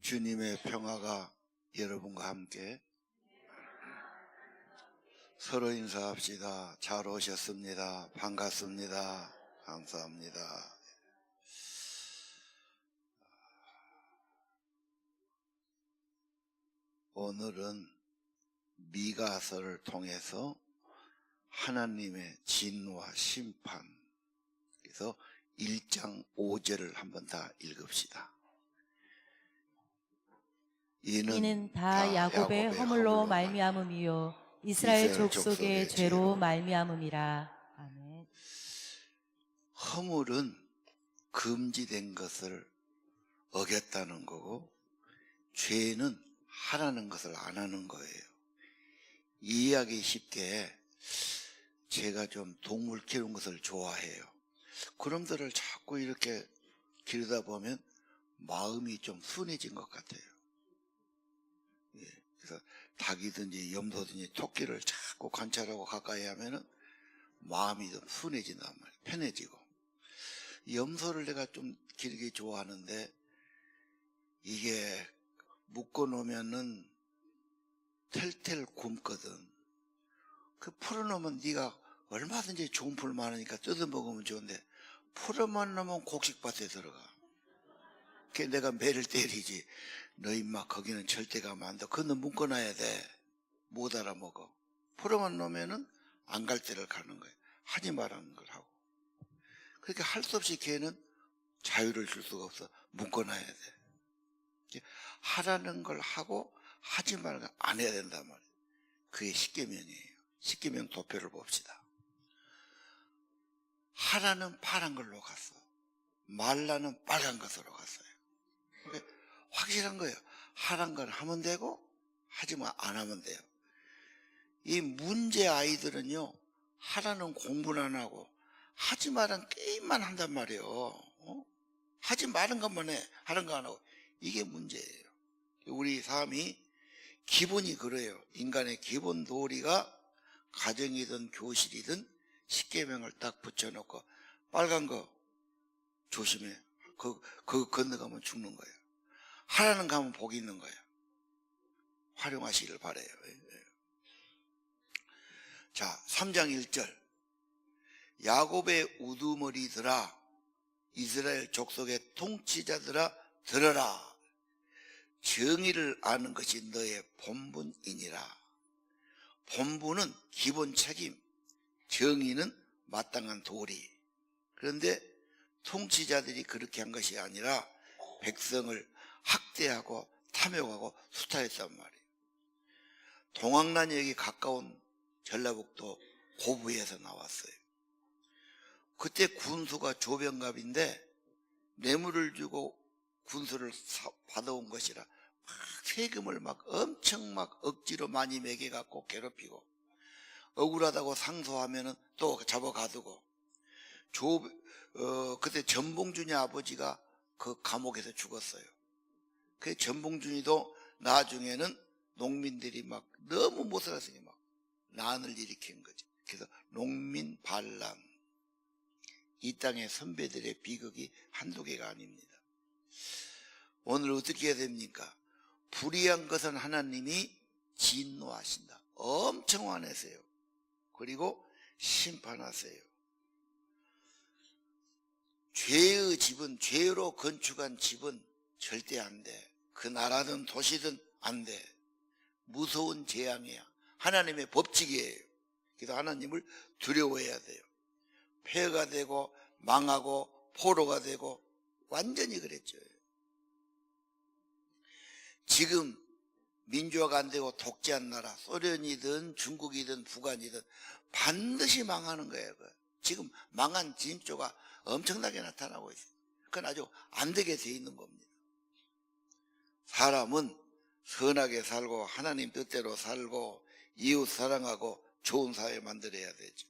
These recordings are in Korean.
주님의 평화가 여러분과 함께. 서로 인사합시다. 잘 오셨습니다. 반갑습니다. 감사합니다. 오늘은 미가서를 통해서 하나님의 진노와 심판, 그래서 1장 5절을 한번 다 읽읍시다. 이는 다 야곱의 허물로 말미암음이요 이스라엘 족속의 죄로 말미암음이라. 아멘. 허물은 금지된 것을 어겼다는 거고, 죄는 하라는 것을 안 하는 거예요. 이해하기 쉽게, 제가 좀 동물 키우는 것을 좋아해요. 그놈들을 자꾸 이렇게 기르다 보면 마음이 좀 순해진 것 같아요. 그래서 닭이든지 염소든지 토끼를 자꾸 관찰하고 가까이 하면은 마음이 좀 순해진단 말이에요. 편해지고. 염소를 내가 좀 기르기 좋아하는데, 이게 묶어 놓으면은 텔텔 굶거든. 그 풀어놓으면 네가 얼마든지 좋은 풀 많으니까 뜯어 먹으면 좋은데, 풀어만 놓으면 곡식밭에 들어가. 그게 내가 매를 때리지. 너 임마 거기는 절대 가면 안 돼. 그건 묶어놔야 돼. 못 알아먹어. 풀어만 놓으면은 안 갈 데를 가는 거야. 하지 말라는 걸 하고. 그렇게 할 수 없이 걔는 자유를 줄 수가 없어. 묶어놔야 돼. 하라는 걸 하고 하지 말라는 걸 안 해야 된단 말이에요. 그게 십계명이에요. 십계명 도표를 봅시다. 하라는 파란 걸로 갔어. 말라는 빨간 것으로 갔어요. 그러니까 확실한 거예요. 하라는 걸 하면 되고 하지만 안 하면 돼요. 이 문제 아이들은요, 하라는 공부는 안 하고 하지 말은 게임만 한단 말이에요. 하지 말은 것만 해. 하는 거 안 하고. 이게 문제예요. 우리 삶이 기본이 그래요. 인간의 기본 도리가 가정이든 교실이든 십계명을 딱 붙여놓고 빨간 거 조심해. 그거 건너가면 죽는 거예요. 하라는 거 하면 복이 있는 거예요. 활용하시길 바라요. 자, 3장 1절. 야곱의 우두머리들아, 이스라엘 족속의 통치자들아, 들어라. 정의를 아는 것이 너의 본분이니라. 본분은 기본 책임, 정의는 마땅한 도리. 그런데 통치자들이 그렇게 한 것이 아니라 백성을 학대하고 탐욕하고 수탈했단 말이에요. 동학난역이 가까운 전라북도 고부에서 나왔어요. 그때 군수가 조병갑인데 뇌물을 주고 군수를 받아온 것이라 막 세금을 막 엄청 막 억지로 많이 매겨갖고 괴롭히고, 억울하다고 상소하면은 또 잡아가두고, 그때 전봉준이 아버지가 그 감옥에서 죽었어요. 그 전봉준이도 나중에는 농민들이 막 너무 못 살았으니 막 난을 일으킨 거지. 그래서 농민 반란. 이 땅의 선배들의 비극이 한두 개가 아닙니다. 오늘 어떻게 해야 됩니까? 불의한 것은 하나님이 진노하신다. 엄청 화내세요. 그리고 심판하세요. 죄의 집은, 죄로 건축한 집은 절대 안 돼. 그 나라든 도시든 안 돼. 무서운 재앙이야. 하나님의 법칙이에요. 그래서 하나님을 두려워해야 돼요. 폐허가 되고 망하고 포로가 되고 완전히 그랬죠. 지금 민주화가 안 되고 독재한 나라, 소련이든 중국이든 북한이든 반드시 망하는 거예요. 지금 망한 징조가 엄청나게 나타나고 있어요. 그건 아주 안 되게 돼 있는 겁니다. 사람은 선하게 살고 하나님 뜻대로 살고 이웃 사랑하고 좋은 사회 만들어야 되죠.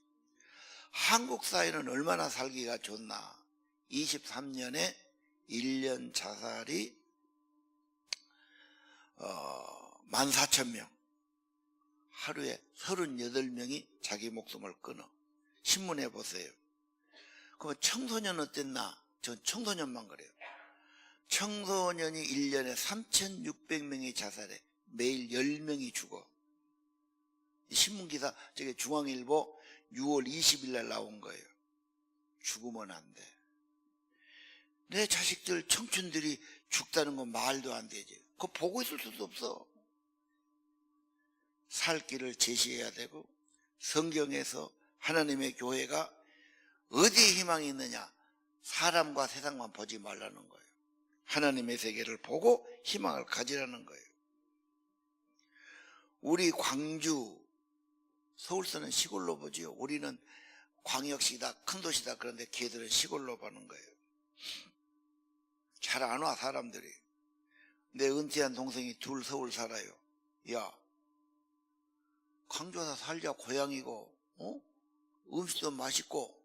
한국 사회는 얼마나 살기가 좋나. 23년에 1년 자살이 14,000명. 하루에 38명이 자기 목숨을 끊어. 신문에 보세요. 그럼 청소년 어땠나? 전 청소년만 그래요. 청소년이 1년에 3,600명이 자살해. 매일 10명이 죽어. 신문기사, 저게 중앙일보 6월 20일 날 나온 거예요. 죽으면 안 돼. 내 자식들, 청춘들이 죽다는 건 말도 안 되지. 그거 보고 있을 수도 없어. 살 길을 제시해야 되고, 성경에서 하나님의 교회가 어디에 희망이 있느냐? 사람과 세상만 보지 말라는 거예요. 하나님의 세계를 보고 희망을 가지라는 거예요. 우리 광주, 서울서는 시골로 보지요. 우리는 광역시다, 큰 도시다. 그런데 걔들은 시골로 보는 거예요. 잘 안 와, 사람들이. 내 은퇴한 동생이 둘 서울 살아요. 야, 광주 와서 살자. 고향이고, 음식도 맛있고.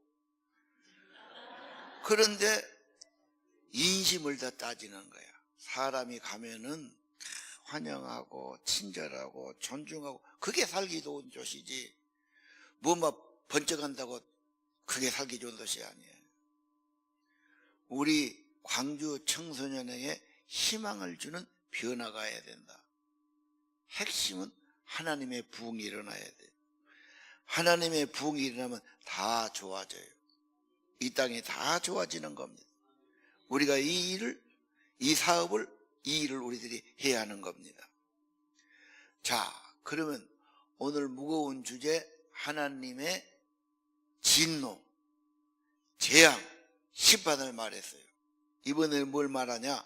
그런데 인심을 다 따지는 거야. 사람이 가면은 환영하고 친절하고 존중하고, 그게 살기 좋은 도시지. 막 번쩍한다고 그게 살기 좋은 도시 아니에요. 우리 광주 청소년에게 희망을 주는 변화가 해야 된다. 핵심은 하나님의 부흥이 일어나야 돼요. 하나님의 부흥이 일어나면 다 좋아져요. 이 땅이 다 좋아지는 겁니다. 우리가 이 일을 우리들이 해야 하는 겁니다. 자, 그러면 오늘 무거운 주제, 하나님의 진노, 재앙, 심판을 말했어요. 이번에는 뭘 말하냐?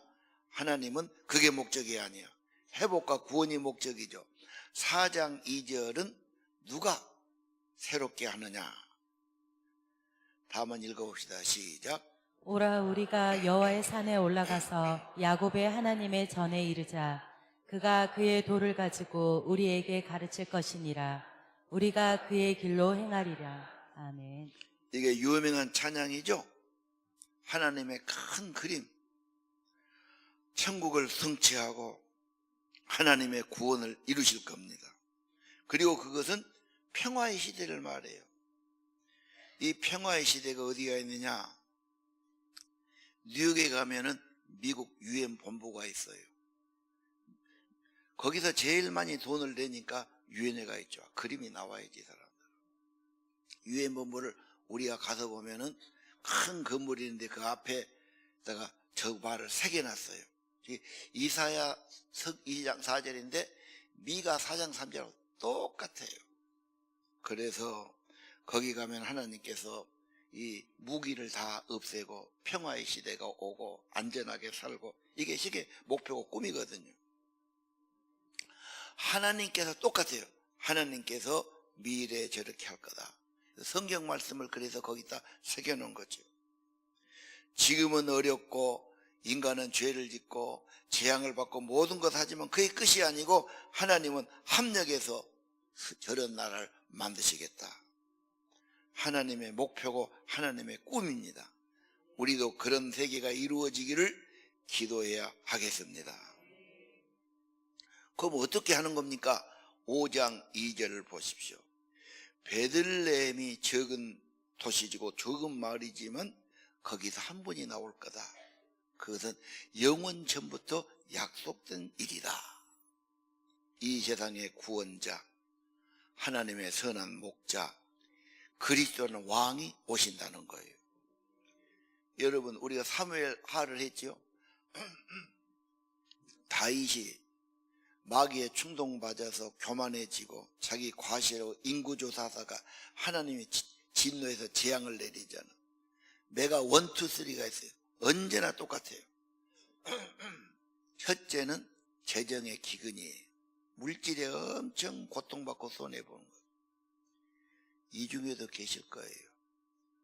하나님은 그게 목적이 아니야. 회복과 구원이 목적이죠. 4장 2절은 누가 새롭게 하느냐? 다음은 읽어봅시다. 시작. 오라 우리가 여호와의 산에 올라가서 야곱의 하나님의 전에 이르자. 그가 그의 도를 가지고 우리에게 가르칠 것이니라. 우리가 그의 길로 행하리라. 아멘. 이게 유명한 찬양이죠. 하나님의 큰 그림, 천국을 성취하고 하나님의 구원을 이루실 겁니다. 그리고 그것은 평화의 시대를 말해요. 이 평화의 시대가 어디가 있느냐? 뉴욕에 가면은 미국 유엔 본부가 있어요. 거기서 제일 많이 돈을 내니까 유엔회가 있죠. 그림이 나와야지, 사람들. 유엔 본부를 우리가 가서 보면은 큰 건물이 있는데 그 앞에다가 저 말을 새겨놨어요. 이사야 2장 4절인데 미가 4장 3절하고 똑같아요. 그래서 거기 가면 하나님께서 이 무기를 다 없애고 평화의 시대가 오고 안전하게 살고, 이게 목표고 꿈이거든요. 하나님께서 똑같아요. 하나님께서 미래에 저렇게 할 거다. 성경 말씀을 그래서 거기다 새겨놓은 거죠. 지금은 어렵고 인간은 죄를 짓고 재앙을 받고 모든 것 하지만 그게 끝이 아니고 하나님은 합력해서 저런 나라를 만드시겠다. 하나님의 목표고 하나님의 꿈입니다. 우리도 그런 세계가 이루어지기를 기도해야 하겠습니다. 그럼 어떻게 하는 겁니까? 5장 2절을 보십시오. 베들레헴이 적은 도시지고 적은 마을이지만 거기서 한 분이 나올 거다. 그것은 영원 전부터 약속된 일이다. 이 세상의 구원자, 하나님의 선한 목자, 그리스도는 왕이 오신다는 거예요. 여러분, 우리가 사무엘 하를 했죠. 다윗이 마귀에 충동받아서 교만해지고 자기 과시로 인구조사하다가 하나님이 진노해서 재앙을 내리잖아. 메가 1, 2, 3가 있어요. 언제나 똑같아요. 첫째는 재정의 기근이에요. 물질에 엄청 고통받고 손해보는 거예요. 이 중에도 계실 거예요.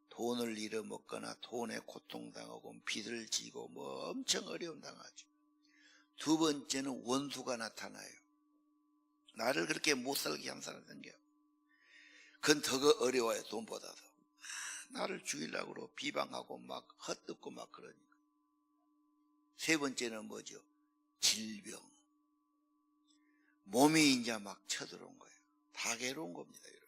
돈을 잃어먹거나 돈에 고통당하고 빚을 지고 뭐 엄청 어려움 당하죠. 두 번째는 원수가 나타나요. 나를 그렇게 못살게 한 사람 생겨요. 그건 더 어려워요. 돈보다도. 나를 죽이려고 비방하고 막 헛듣고 막 그러니까. 세 번째는 뭐죠? 질병. 몸이 이제 막 쳐들어온 거예요. 다 괴로운 겁니다, 여러분.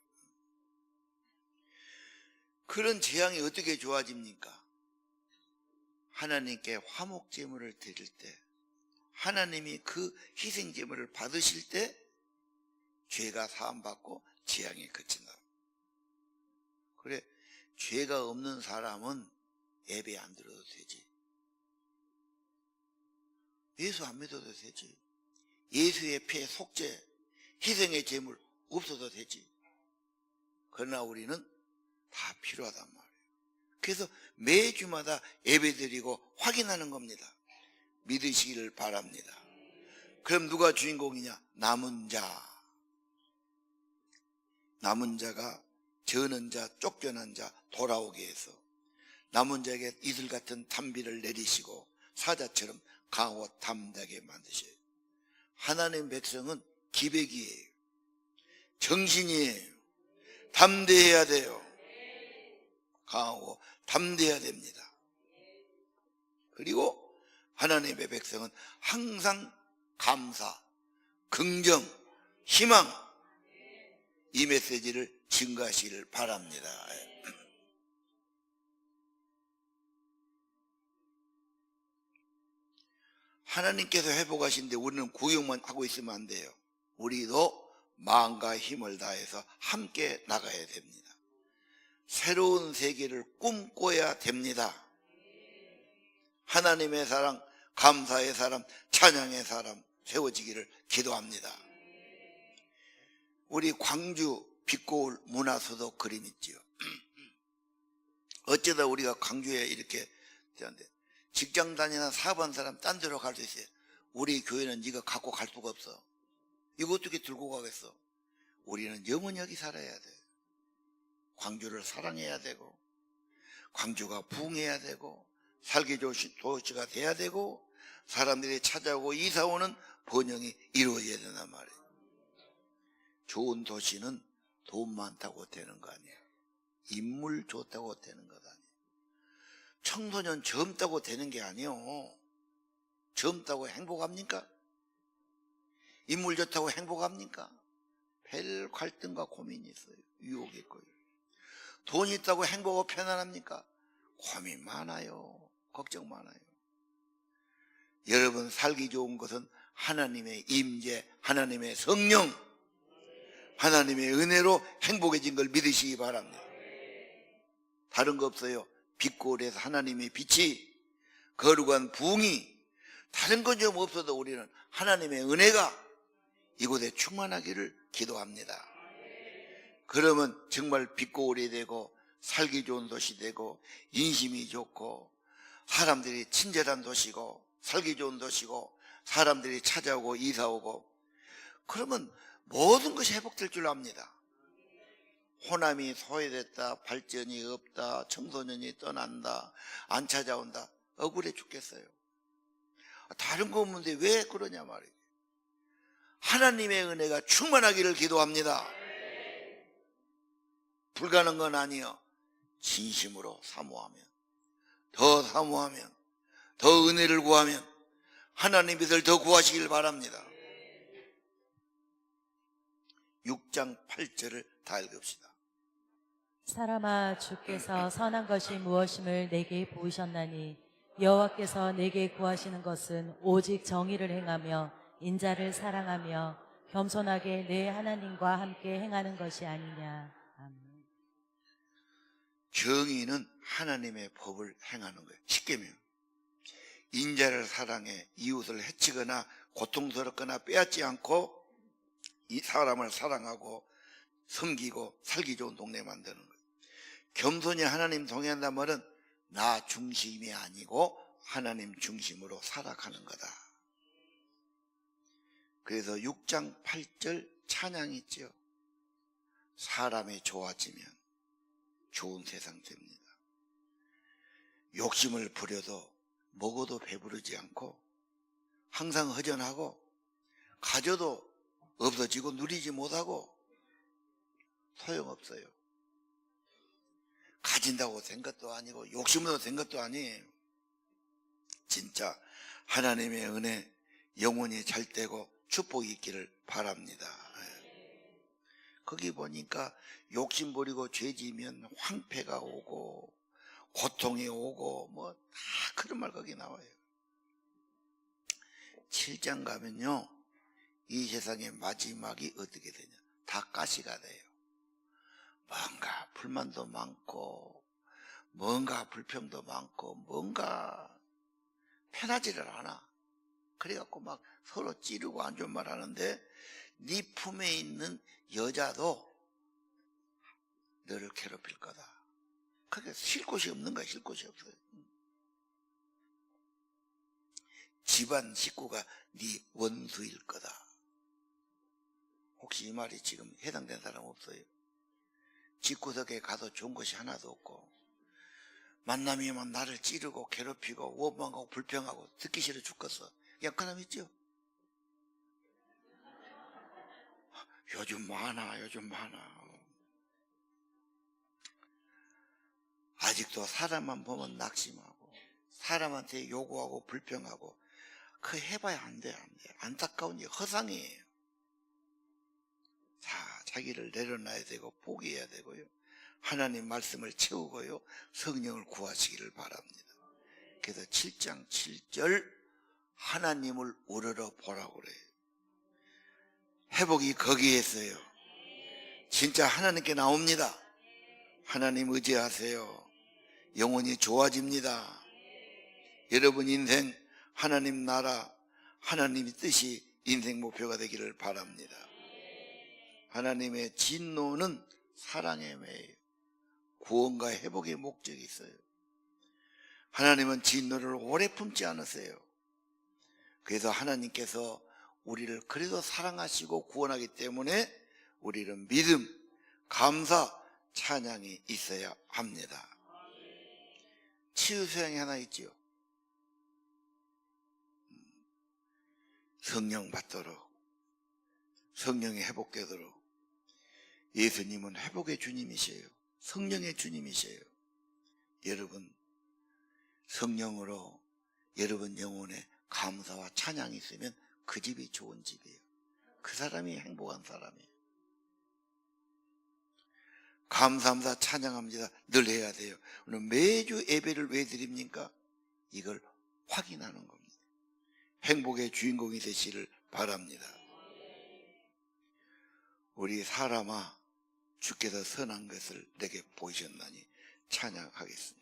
그런 재앙이 어떻게 좋아집니까? 하나님께 화목제물을 드릴 때, 하나님이 그 희생제물을 받으실 때 죄가 사함받고 재앙이 그친다. 그래, 죄가 없는 사람은 예배 안 드려도 되지. 예수 안 믿어도 되지. 예수의 피, 속죄, 희생의 제물 없어도 되지. 그러나 우리는 다 필요하단 말이에요. 그래서 매주마다 예배드리고 확인하는 겁니다. 믿으시기를 바랍니다. 그럼 누가 주인공이냐? 남은 자. 남은 자가 저는 자, 쫓겨난 자 돌아오게 해서 남은 자에게 이슬 같은 단비를 내리시고 사자처럼 강하고 담대하게 만드셔요. 하나님 백성은 기백이에요. 정신이에요. 담대해야 돼요. 강하고 담대해야 됩니다. 그리고 하나님의 백성은 항상 감사, 긍정, 희망, 이 메시지를 증가하시기를 바랍니다. 하나님께서 회복하신데 우리는 구경만 하고 있으면 안 돼요. 우리도 마음과 힘을 다해서 함께 나가야 됩니다. 새로운 세계를 꿈꿔야 됩니다. 하나님의 사랑, 감사의 사람, 찬양의 사람 세워지기를 기도합니다. 우리 광주 빛고울 문화서도 그림 있지요. 어쩌다 우리가 광주에 이렇게 되는데 직장 다니는 사업한 사람 딴 데로 갈 수 있어요. 우리 교회는 네가 갖고 갈 수가 없어. 이거 어떻게 들고 가겠어? 우리는 영원히 여기 살아야 돼. 광주를 사랑해야 되고 광주가 부흥해야 되고 살기 좋은 도시가 돼야 되고 사람들이 찾아오고 이사오는 번영이 이루어져야 된단 말이에요. 좋은 도시는 돈 많다고 되는 거 아니에요. 인물 좋다고 되는 것 아니에요. 청소년 젊다고 되는 게 아니에요. 젊다고 행복합니까? 인물 좋다고 행복합니까? 별 갈등과 고민이 있어요. 유혹이 있고요. 돈 있다고 행복하고 편안합니까? 고민 많아요. 걱정 많아요. 여러분 살기 좋은 것은 하나님의 임재, 하나님의 성령, 하나님의 은혜로 행복해진 걸 믿으시기 바랍니다. 다른 거 없어요. 빛고울에서 하나님의 빛이, 거룩한 부흥이, 다른 건 좀 없어도 우리는 하나님의 은혜가 이곳에 충만하기를 기도합니다. 그러면 정말 빛고울이 되고 살기 좋은 도시 되고 인심이 좋고 사람들이 친절한 도시고 살기 좋은 도시고 사람들이 찾아오고 이사오고 그러면 모든 것이 회복될 줄 압니다. 호남이 소외됐다, 발전이 없다, 청소년이 떠난다, 안 찾아온다, 억울해 죽겠어요. 다른 거 없는데 왜 그러냐 말이에요. 하나님의 은혜가 충만하기를 기도합니다. 불가능한 건 아니요. 진심으로 사모하면, 더 사모하면, 더 은혜를 구하면 하나님 빛을 더 구하시길 바랍니다. 6장 8절을 다 읽읍시다. 사람아, 주께서 선한 것이 무엇임을 내게 보이셨나니 여호와께서 내게 구하시는 것은 오직 정의를 행하며 인자를 사랑하며 겸손하게 내 하나님과 함께 행하는 것이 아니냐. 아멘. 정의는 하나님의 법을 행하는 거예요. 십계명. 인자를 사랑해 이웃을 해치거나 고통스럽거나 빼앗지 않고 이 사람을 사랑하고 섬기고 살기 좋은 동네 만드는 거예요. 겸손히 하나님 동의한다는 말은 나 중심이 아니고 하나님 중심으로 살아가는 거다. 그래서 6장 8절 찬양 있죠. 사람이 좋아지면 좋은 세상 됩니다. 욕심을 부려도 먹어도 배부르지 않고 항상 허전하고 가져도 없어지고 누리지 못하고 소용없어요. 가진다고 된 것도 아니고 욕심으로 된 것도 아니에요. 진짜 하나님의 은혜 영원히 잘 되고 축복이 있기를 바랍니다. 거기 보니까 욕심 부리고 죄 지면 황폐가 오고 고통이 오고 뭐 다 그런 말 거기 나와요. 7장 가면요, 이 세상의 마지막이 어떻게 되냐, 다 가시가 돼요. 뭔가 불만도 많고 뭔가 불평도 많고 뭔가 편하지를 않아. 그래갖고 막 서로 찌르고 안 좋은 말 하는데, 네 품에 있는 여자도 너를 괴롭힐 거다. 그게 쉴 곳이 없는 거야. 쉴 곳이 없어요. 집안 식구가 네 원수일 거다. 혹시 이 말이 지금 해당된 사람 없어요? 집구석에 가도 좋은 것이 하나도 없고, 만남이면 나를 찌르고 괴롭히고 원망하고 불평하고 듣기 싫어 죽겠어. 그냥 그 사람 있죠? 요즘 많아. 아직도 사람만 보면 낙심하고 사람한테 요구하고 불평하고, 그 해봐야 안 돼. 안타까운 일, 허상이에요. 자, 자기를 내려놔야 되고 포기해야 되고요, 하나님 말씀을 채우고요, 성령을 구하시기를 바랍니다. 그래서 7장 7절 하나님을 우러러 보라고 그래요. 회복이 거기에 있어요. 진짜 하나님께 나옵니다. 하나님 의지하세요. 영혼이 좋아집니다. 여러분 인생 하나님 나라, 하나님의 뜻이 인생 목표가 되기를 바랍니다. 하나님의 진노는 사랑의 매예요. 구원과 회복의 목적이 있어요. 하나님은 진노를 오래 품지 않으세요. 그래서 하나님께서 우리를 그래도 사랑하시고 구원하기 때문에 우리는 믿음, 감사, 찬양이 있어야 합니다. 치유 소양이 하나 있지요. 성령 받도록, 성령이 회복되도록. 예수님은 회복의 주님이세요. 성령의 주님이세요. 여러분, 성령으로 여러분 영혼에 감사와 찬양이 있으면 그 집이 좋은 집이에요. 그 사람이 행복한 사람이에요. 감사합니다, 찬양합니다 늘 해야 돼요. 오늘 매주 예배를 왜 드립니까? 이걸 확인하는 겁니다. 행복의 주인공이 되시기를 바랍니다. 우리 사람아, 주께서 선한 것을 내게 보이셨나니 찬양하겠습니다.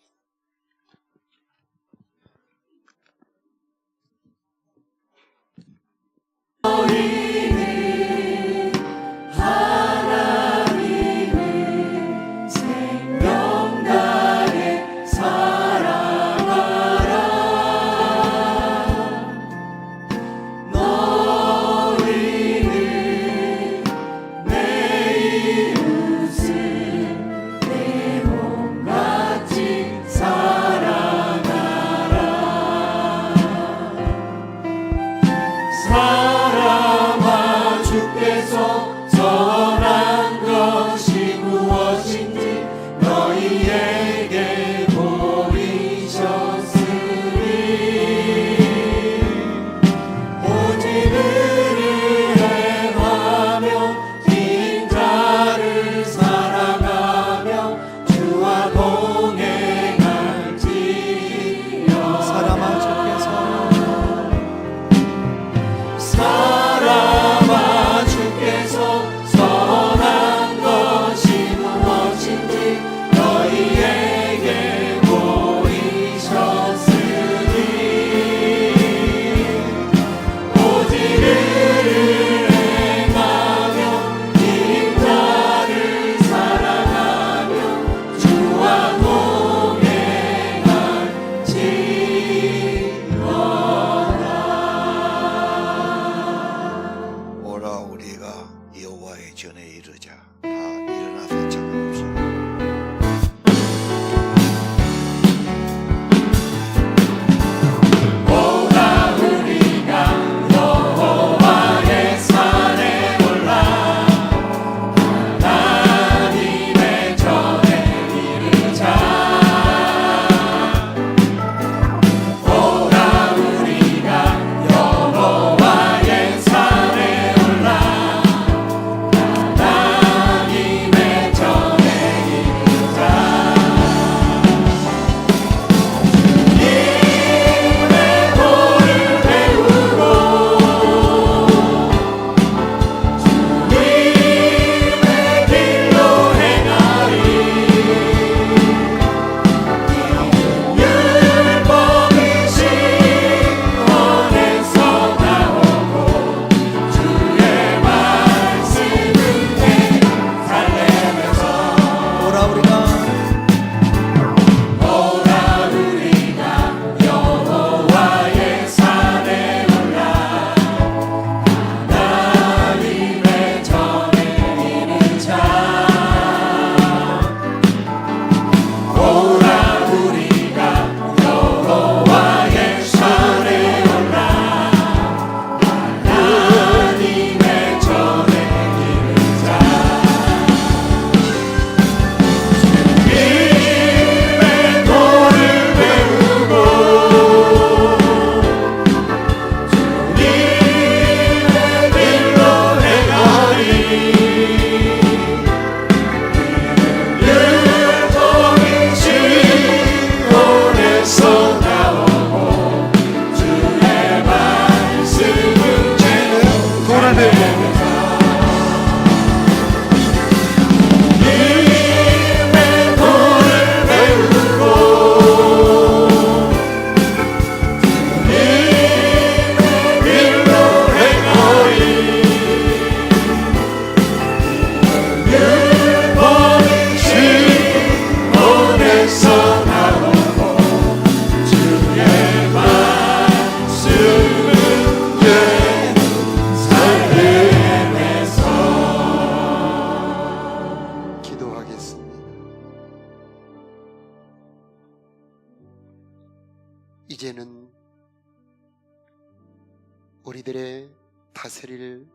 우리들의 다스릴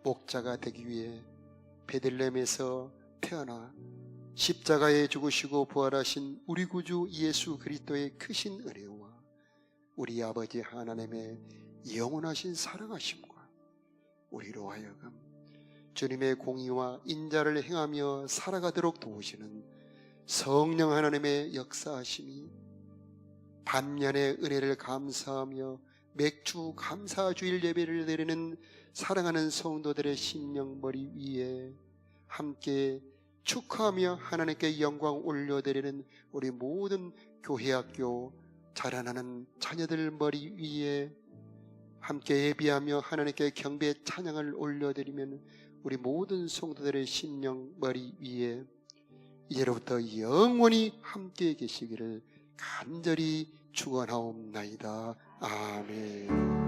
목자가 되기 위해 베들레헴에서 태어나 십자가에 죽으시고 부활하신 우리 구주 예수 그리스도의 크신 은혜와 우리 아버지 하나님의 영원하신 사랑하심과 우리로 하여금 주님의 공의와 인자를 행하며 살아가도록 도우시는 성령 하나님의 역사하심이 반면의 은혜를 감사하며 맥주 감사주일 예배를 드리는 사랑하는 성도들의 심령머리 위에 함께 축하하며 하나님께 영광 올려드리는 우리 모든 교회학교 자라나는 자녀들 머리 위에 함께 예비하며 하나님께 경배 찬양을 올려드리면 우리 모든 성도들의 심령 머리 위에 이제로부터 영원히 함께 계시기를 간절히 축원하옵나이다. 아멘.